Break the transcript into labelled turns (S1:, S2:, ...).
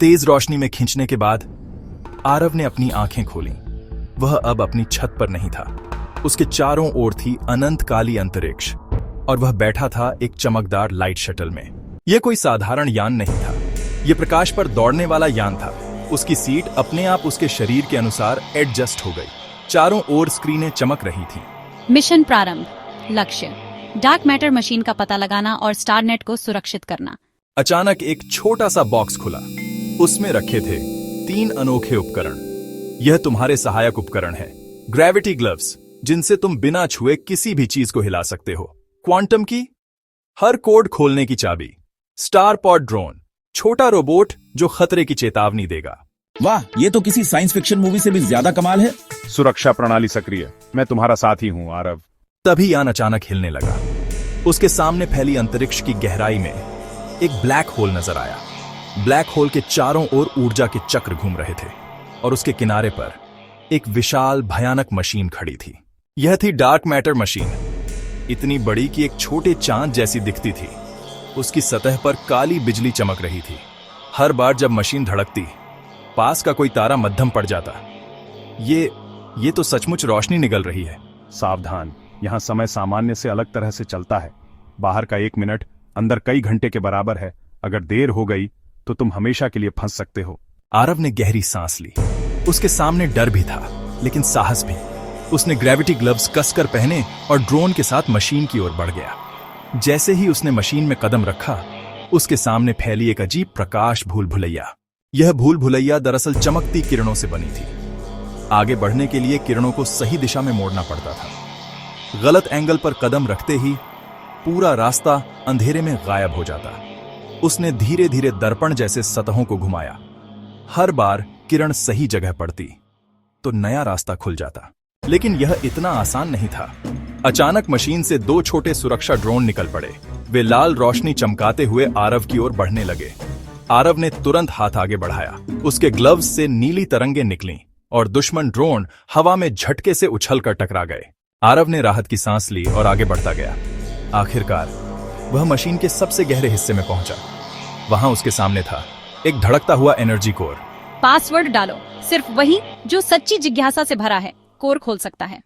S1: तेज रोशनी में खींचने के बाद आरव ने अपनी आंखें खोली। वह अब अपनी छत पर नहीं था। उसके चारों ओर थी अनंत काली अंतरिक्ष और वह बैठा था एक चमकदार लाइट शटल में। यह कोई साधारण यान नहीं था, यह प्रकाश पर दौड़ने वाला यान था। उसकी सीट अपने आप उसके शरीर के अनुसार एडजस्ट हो गई। चारों ओर स्क्रीनें चमक रही थीं।
S2: मिशन प्रारंभ। लक्ष्य डार्क मैटर मशीन का पता लगाना और स्टारनेट को सुरक्षित करना।
S1: अचानक एक छोटा सा बॉक्स खुला। उसमें रखे थे 3 अनोखे उपकरण। यह तुम्हारे सहायक उपकरण है। ग्रेविटी ग्लव्स, जिनसे तुम बिना छुए किसी भी चीज को हिला सकते हो। क्वांटम की, हर कोड खोलने की चाबी। स्टार पॉड ड्रोन, छोटा रोबोट जो खतरे की चेतावनी देगा।
S3: वाह, ये तो किसी साइंस फिक्शन मूवी से भी ज्यादा कमाल है।
S4: सुरक्षा प्रणाली सक्रिय। मैं तुम्हारा साथी हूं आरव।
S1: तभी यान अचानक हिलने लगा। उसके सामने फैली अंतरिक्ष की गहराई में एक ब्लैक होल नजर आया। ब्लैक होल के चारों ओर ऊर्जा के चक्र घूम रहे थे और उसके किनारे पर एक विशाल भयानक मशीन खड़ी थी। यह थी डार्क मैटर मशीन, इतनी बड़ी कि एक छोटे चांद जैसी दिखती थी। उसकी सतह पर काली बिजली चमक रही थी। हर बार जब मशीन धड़कती, पास का कोई तारा मध्यम पड़ जाता। ये तो सचमुच रोशनी निकल रही है।
S4: सावधान, यहां समय सामान्य से अलग तरह से चलता है। बाहर का 1 मिनट अंदर कई घंटे के बराबर है। अगर देर हो गई तो तुम हमेशा के लिए फंस सकते हो।
S1: आरव ने गहरी सांस ली। उसके सामने डर भी था, लेकिन साहस भी। उसने ग्रेविटी ग्लव्स कसकर पहने और ड्रोन के साथ मशीन की ओर बढ़ गया। जैसे ही उसने मशीन में कदम रखा, उसके सामने फैली एक अजीब प्रकाश भूल भुलैया। यह भूल भुलैया दरअसल चमकती किरणों से बनी थी। आगे बढ़ने के लिए किरणों को सही दिशा में मोड़ना पड़ता था। गलत एंगल पर कदम रखते ही पूरा रास्ता अंधेरे में गायब हो जाता। उसने धीरे धीरे दर्पण जैसे सतहों को घुमाया। हर बार किरण सही जगह पड़ती तो नया रास्ता खुल जाता। लेकिन यह इतना आसान नहीं था। अचानक मशीन से 2 छोटे सुरक्षा ड्रोन निकल पड़े। वे लाल रोशनी चमकाते हुए आरव की ओर बढ़ने लगे। आरव ने तुरंत हाथ आगे बढ़ाया। उसके ग्लव्स से नीली तरंगें निकलीं और दुश्मन ड्रोन हवा में झटके से उछलकर टकरा गए। आरव ने राहत की सांस ली और आगे बढ़ता गया। आखिरकार वह मशीन के सबसे गहरे हिस्से में पहुंचा। वहां उसके सामने था एक धड़कता हुआ एनर्जी कोर।
S2: पासवर्ड डालो, सिर्फ वही जो सच्ची जिज्ञासा से भरा है कोर खोल सकता है।